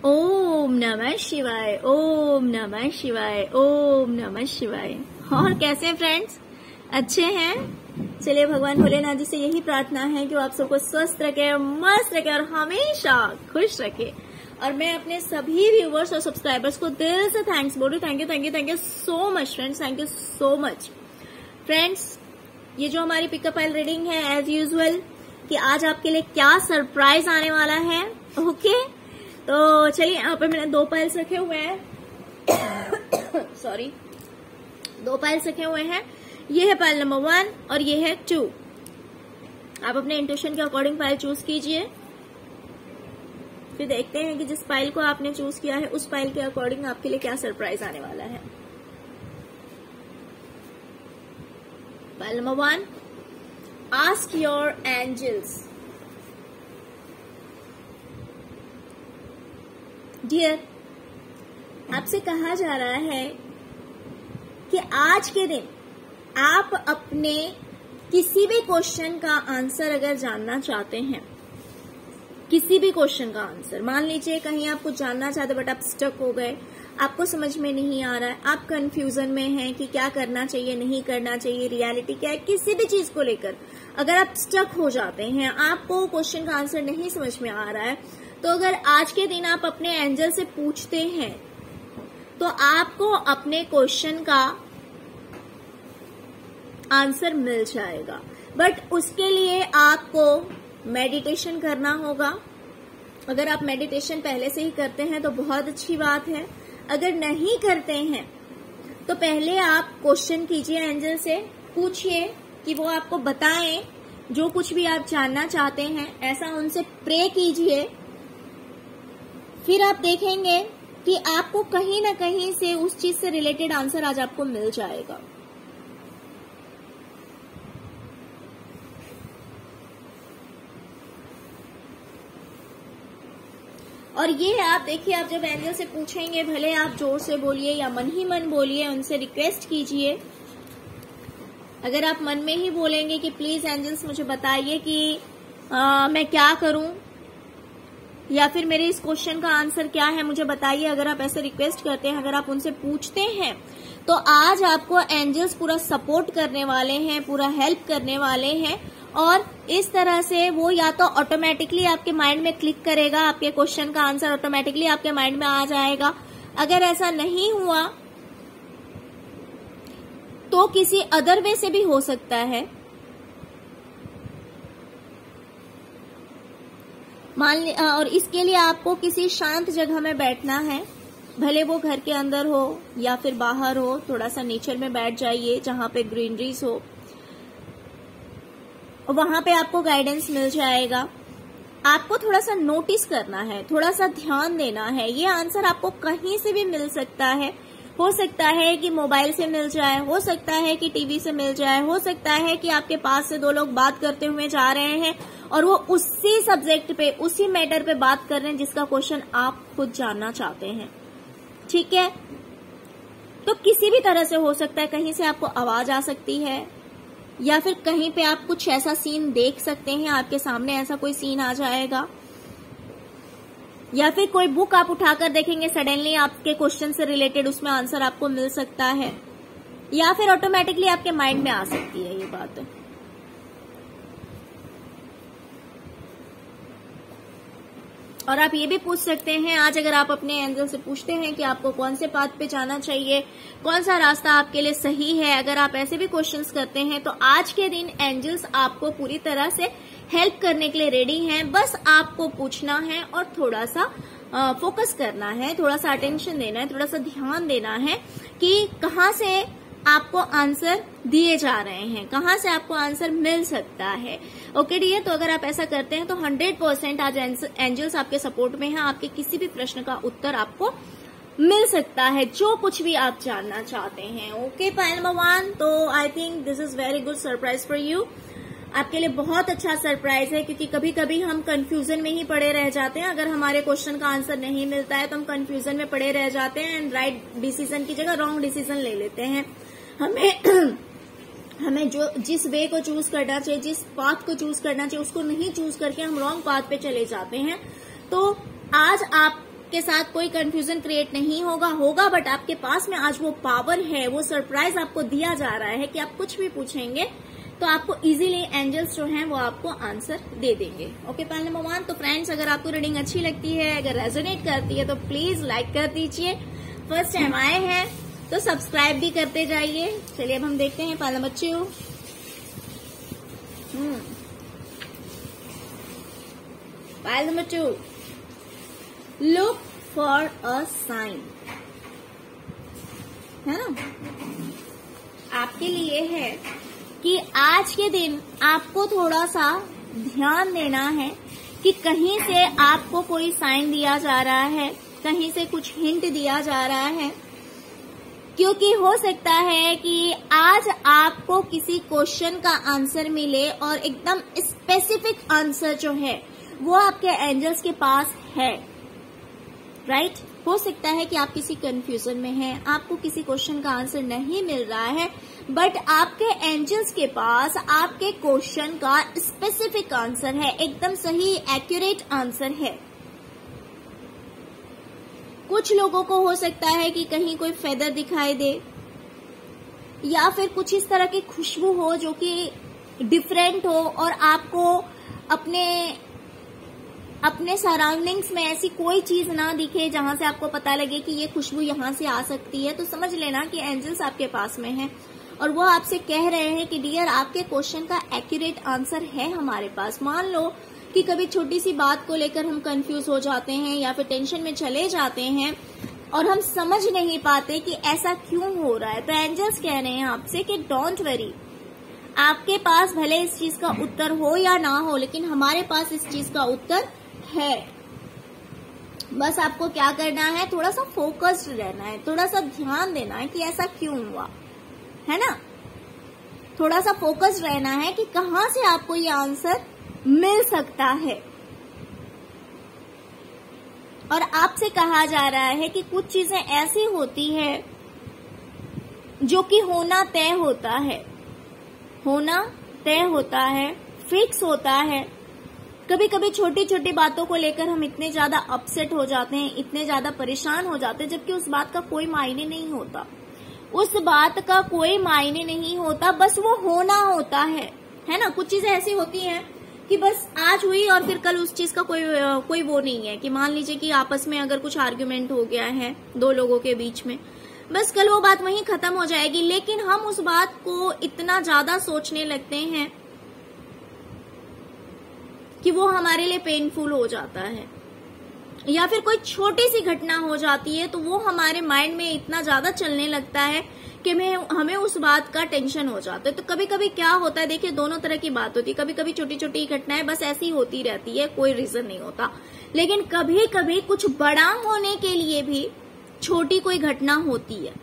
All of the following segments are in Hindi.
ओम नमः शिवाय, ओम नमः शिवाय, ओम नमः शिवाय। और कैसे हैं फ्रेंड्स? अच्छे हैं? चलिए भगवान भोलेनाथ जी से यही प्रार्थना है कि वो आप सबको स्वस्थ रखे, मस्त रखे और हमेशा खुश रखे। और मैं अपने सभी व्यूवर्स और सब्सक्राइबर्स को दिल से थैंक्स बोल रही हूँ। Thank you, thank you, thank you so much friends, thank you so much friends. ये जो हमारी पिकअप फाइल रीडिंग है एज यूजुअल कि आज आपके लिए क्या सरप्राइज आने वाला है। ओके, तो चलिए यहाँ पे मैंने 2 पाइल्स रखे हुए हैं सॉरी, 2 पाइल्स रखे हुए हैं। ये है पाइल नंबर 1 और ये है 2। आप अपने इंट्यूशन के अकॉर्डिंग पाइल चूज कीजिए, फिर देखते हैं कि जिस पाइल को आपने चूज किया है उस पाइल के अकॉर्डिंग आपके लिए क्या सरप्राइज आने वाला है। Pile number 1, ask your angels. Dear, आपसे कहा जा रहा है कि आज के दिन आप अपने किसी भी क्वेश्चन का आंसर अगर जानना चाहते हैं, किसी भी क्वेश्चन का आंसर, मान लीजिए कहीं आप कुछ जानना चाहते बट आप स्टक हो गए, आपको समझ में नहीं आ रहा है, आप कंफ्यूजन में हैं कि क्या करना चाहिए, नहीं करना चाहिए, रियलिटी क्या है, किसी भी चीज को लेकर अगर आप स्टक हो जाते हैं, आपको क्वेश्चन का आंसर नहीं समझ में आ रहा है, तो अगर आज के दिन आप अपने एंजल से पूछते हैं तो आपको अपने क्वेश्चन का आंसर मिल जाएगा। बट उसके लिए आपको मेडिटेशन करना होगा। अगर आप मेडिटेशन पहले से ही करते हैं तो बहुत अच्छी बात है, अगर नहीं करते हैं तो पहले आप क्वेश्चन कीजिए, एंजल से पूछिए कि वो आपको बताएं जो कुछ भी आप जानना चाहते हैं, ऐसा उनसे प्रे कीजिए। फिर आप देखेंगे कि आपको कहीं ना कहीं से उस चीज से रिलेटेड आंसर आज आपको मिल जाएगा। और ये आप देखिए, आप जब एंजल से पूछेंगे, भले आप जोर से बोलिए या मन ही मन बोलिए, उनसे रिक्वेस्ट कीजिए। अगर आप मन में ही बोलेंगे कि प्लीज एंजल्स मुझे बताइए कि मैं क्या करूं, या फिर मेरे इस क्वेश्चन का आंसर क्या है मुझे बताइए, अगर आप ऐसे रिक्वेस्ट करते हैं, अगर आप उनसे पूछते हैं, तो आज आपको एंजल्स पूरा सपोर्ट करने वाले हैं, पूरा हेल्प करने वाले हैं। और इस तरह से वो या तो ऑटोमेटिकली आपके माइंड में क्लिक करेगा, आपके क्वेश्चन का आंसर ऑटोमेटिकली आपके माइंड में आ जाएगा। अगर ऐसा नहीं हुआ तो किसी अदर वे से भी हो सकता है। और इसके लिए आपको किसी शांत जगह में बैठना है, भले वो घर के अंदर हो या फिर बाहर हो। थोड़ा सा नेचर में बैठ जाइए जहां पे ग्रीनरीज हो, वहां पे आपको गाइडेंस मिल जाएगा। आपको थोड़ा सा नोटिस करना है, थोड़ा सा ध्यान देना है। ये आंसर आपको कहीं से भी मिल सकता है। हो सकता है कि मोबाइल से मिल जाए, हो सकता है कि टीवी से मिल जाए, हो सकता है कि आपके पास से 2 लोग बात करते हुए जा रहे हैं और वो उसी सब्जेक्ट पे, उसी मैटर पे बात कर रहे हैं जिसका क्वेश्चन आप खुद जानना चाहते हैं। ठीक है, तो किसी भी तरह से हो सकता है। कहीं से आपको आवाज आ सकती है, या फिर कहीं पे आप कुछ ऐसा सीन देख सकते हैं, आपके सामने ऐसा कोई सीन आ जाएगा, या फिर कोई बुक आप उठाकर देखेंगे, सडनली आपके क्वेश्चन से रिलेटेड उसमें आंसर आपको मिल सकता है, या फिर ऑटोमेटिकली आपके माइंड में आ सकती है ये बात। और आप ये भी पूछ सकते हैं आज, अगर आप अपने एंजल से पूछते हैं कि आपको कौन से पाथ पे जाना चाहिए, कौन सा रास्ता आपके लिए सही है, अगर आप ऐसे भी क्वेश्चंस करते हैं तो आज के दिन एंजल्स आपको पूरी तरह से हेल्प करने के लिए रेडी हैं। बस आपको पूछना है और थोड़ा सा फोकस करना है, थोड़ा सा अटेंशन देना है, थोड़ा सा ध्यान देना है कि कहाँ से आपको आंसर दिए जा रहे हैं, कहाँ से आपको आंसर मिल सकता है। ओके डियर, तो अगर आप ऐसा करते हैं तो 100% आज एंजल्स आपके सपोर्ट में है। आपके किसी भी प्रश्न का उत्तर आपको मिल सकता है, जो कुछ भी आप जानना चाहते हैं। ओके, पाइल नंबर 1, तो I think this is very good surprise for you. आपके लिए बहुत अच्छा सरप्राइज है, क्योंकि कभी कभी हम कंफ्यूजन में ही पड़े रह जाते हैं। अगर हमारे क्वेश्चन का आंसर नहीं मिलता है तो हम कंफ्यूजन में पड़े रह जाते हैं एंड राइट डिसीजन की जगह रॉन्ग डिसीजन ले लेते हैं। हमें जो जिस वे को चूज करना चाहिए, जिस पाथ को चूज करना चाहिए, उसको नहीं चूज करके हम रॉन्ग पाथ पे चले जाते हैं। तो आज आप के साथ कोई कंफ्यूजन क्रिएट नहीं होगा बट आपके पास में आज वो पावर है, वो सरप्राइज आपको दिया जा रहा है कि आप कुछ भी पूछेंगे तो आपको इजीली एंजल्स जो हैं वो आपको आंसर दे देंगे। Okay panel number 1। तो फ्रेंड्स, अगर आपको रीडिंग अच्छी लगती है, अगर रेजोनेट करती है तो प्लीज लाइक कर दीजिए। फर्स्ट टाइम आए हैं तो सब्सक्राइब भी करते जाइए। चलिए अब हम देखते हैं panel number 2। Panel number 2, look for a sign, है ना। आपके लिए है कि आज के दिन आपको थोड़ा सा ध्यान देना है कि कहीं से आपको कोई साइन दिया जा रहा है, कहीं से कुछ हिंट दिया जा रहा है, क्योंकि हो सकता है कि आज आपको किसी क्वेश्चन का आंसर मिले और एकदम स्पेसिफिक आंसर जो है वो आपके एंजल्स के पास है, राइट। हो सकता है कि आप किसी कंफ्यूजन में हैं, आपको किसी क्वेश्चन का आंसर नहीं मिल रहा है, बट आपके एंजल्स के पास आपके क्वेश्चन का स्पेसिफिक आंसर है, एकदम सही एक्यूरेट आंसर है। कुछ लोगों को हो सकता है कि कहीं कोई फेदर दिखाई दे या फिर कुछ इस तरह की खुशबू हो जो कि डिफरेंट हो और आपको अपने सराउंडिंग्स में ऐसी कोई चीज ना दिखे जहां से आपको पता लगे कि ये खुशबू यहां से आ सकती है, तो समझ लेना कि एंजल्स आपके पास में हैं और वो आपसे कह रहे हैं कि डियर आपके क्वेश्चन का एक्यूरेट आंसर है हमारे पास। मान लो कि कभी छोटी सी बात को लेकर हम कंफ्यूज हो जाते हैं या फिर टेंशन में चले जाते हैं और हम समझ नहीं पाते कि ऐसा क्यों हो रहा है, तो एंजल्स कह रहे हैं आपसे कि डोंट वरी, आपके पास भले इस चीज का उत्तर हो या ना हो, लेकिन हमारे पास इस चीज का उत्तर है। बस आपको क्या करना है, थोड़ा सा फोकस्ड रहना है, थोड़ा सा ध्यान देना है कि ऐसा क्यों हुआ, है ना। थोड़ा सा फोकस्ड रहना है कि कहां से आपको ये आंसर मिल सकता है। और आपसे कहा जा रहा है कि कुछ चीजें ऐसी होती है जो कि होना तय होता है, होना तय होता है, फिक्स होता है। कभी कभी छोटी छोटी बातों को लेकर हम इतने ज्यादा अपसेट हो जाते हैं, इतने ज्यादा परेशान हो जाते हैं, जबकि उस बात का कोई मायने नहीं होता, उस बात का कोई मायने नहीं होता, बस वो होना होता है ना। कुछ चीजें ऐसी होती हैं कि बस आज हुई और फिर कल उस चीज का कोई वो नहीं है कि मान लीजिए कि आपस में अगर कुछ आर्ग्यूमेंट हो गया है दो लोगों के बीच में, बस कल वो बात वहीं खत्म हो जाएगी, लेकिन हम उस बात को इतना ज्यादा सोचने लगते हैं कि वो हमारे लिए पेनफुल हो जाता है। या फिर कोई छोटी सी घटना हो जाती है तो वो हमारे माइंड में इतना ज्यादा चलने लगता है कि हमें उस बात का टेंशन हो जाता है। तो कभी कभी क्या होता है, देखिए दोनों तरह की बात होती है। कभी कभी छोटी छोटी घटनाएं बस ऐसी होती रहती है, कोई रीजन नहीं होता, लेकिन कभी कभी कुछ बड़ा होने के लिए भी छोटी कोई घटना होती है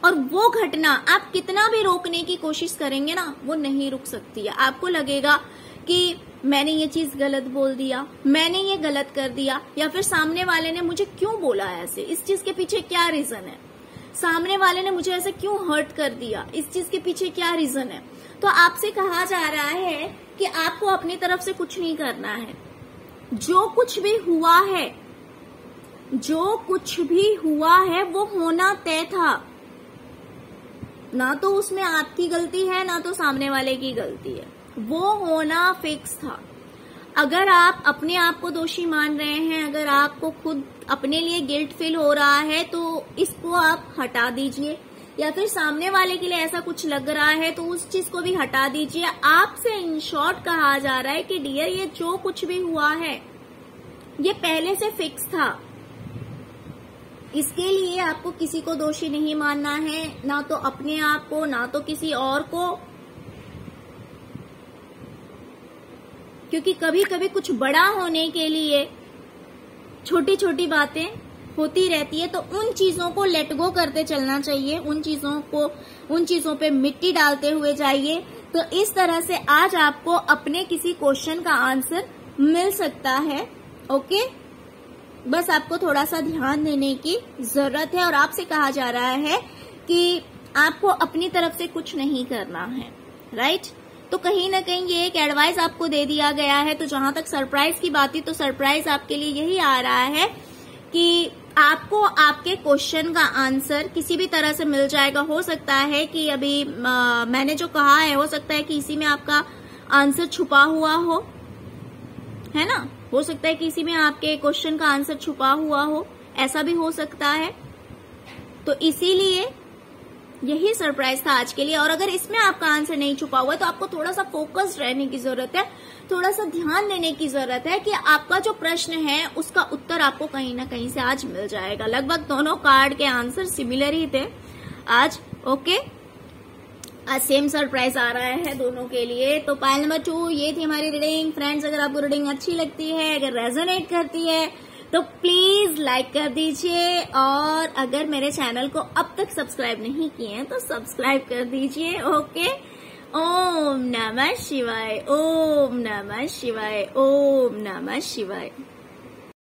और वो घटना आप कितना भी रोकने की कोशिश करेंगे ना, वो नहीं रुक सकती है। आपको लगेगा कि मैंने ये चीज गलत बोल दिया, मैंने ये गलत कर दिया, या फिर सामने वाले ने मुझे क्यों बोला ऐसे, इस चीज के पीछे क्या रीजन है, सामने वाले ने मुझे ऐसे क्यों हर्ट कर दिया, इस चीज के पीछे क्या रीजन है। तो आपसे कहा जा रहा है कि आपको अपनी तरफ से कुछ नहीं करना है। जो कुछ भी हुआ है, जो कुछ भी हुआ है वो होना तय था, ना तो उसमें आपकी गलती है ना तो सामने वाले की गलती है, वो होना फिक्स था। अगर आप अपने आप को दोषी मान रहे हैं, अगर आपको खुद अपने लिए गिल्ट फील हो रहा है, तो इसको आप हटा दीजिए, या फिर सामने वाले के लिए ऐसा कुछ लग रहा है तो उस चीज को भी हटा दीजिए। आपसे इन शॉर्ट कहा जा रहा है कि डियर ये जो कुछ भी हुआ है ये पहले से फिक्स था, इसके लिए आपको किसी को दोषी नहीं मानना है, ना तो अपने आप को ना तो किसी और को, क्योंकि कभी कभी कुछ बड़ा होने के लिए छोटी छोटी बातें होती रहती है। तो उन चीजों को लेट गो करते चलना चाहिए, उन चीजों पे मिट्टी डालते हुए जाइए। तो इस तरह से आज आपको अपने किसी क्वेश्चन का आंसर मिल सकता है। ओके, बस आपको थोड़ा सा ध्यान देने की जरूरत है और आपसे कहा जा रहा है कि आपको अपनी तरफ से कुछ नहीं करना है, राइट। तो कहीं ना कहीं ये एक एडवाइस आपको दे दिया गया है। तो जहां तक सरप्राइज की बात थी, तो सरप्राइज आपके लिए यही आ रहा है कि आपको आपके क्वेश्चन का आंसर किसी भी तरह से मिल जाएगा। हो सकता है कि अभी मैंने जो कहा है, हो सकता है कि इसी में आपका आंसर छुपा हुआ हो, है ना। हो सकता है कि इसी में आपके क्वेश्चन का आंसर छुपा हुआ हो, ऐसा भी हो सकता है। तो इसीलिए यही सरप्राइज था आज के लिए। और अगर इसमें आपका आंसर नहीं छुपा हुआ है तो आपको थोड़ा सा फोकस्ड रहने की जरूरत है, थोड़ा सा ध्यान देने की जरूरत है कि आपका जो प्रश्न है उसका उत्तर आपको कहीं ना कहीं से आज मिल जाएगा। लगभग दोनों कार्ड के आंसर सिमिलर ही थे आज। ओके, आज सेम सरप्राइज आ रहा है दोनों के लिए। तो पाइल नंबर 2 ये थी हमारी रीडिंग। फ्रेंड्स, अगर आपको रीडिंग अच्छी लगती है, अगर रेजोनेट करती है, तो प्लीज लाइक कर दीजिए। और अगर मेरे चैनल को अब तक सब्सक्राइब नहीं किए हैं तो सब्सक्राइब कर दीजिए। ओके, ओम नमः शिवाय, ओम नमः शिवाय, ओम नमः शिवाय।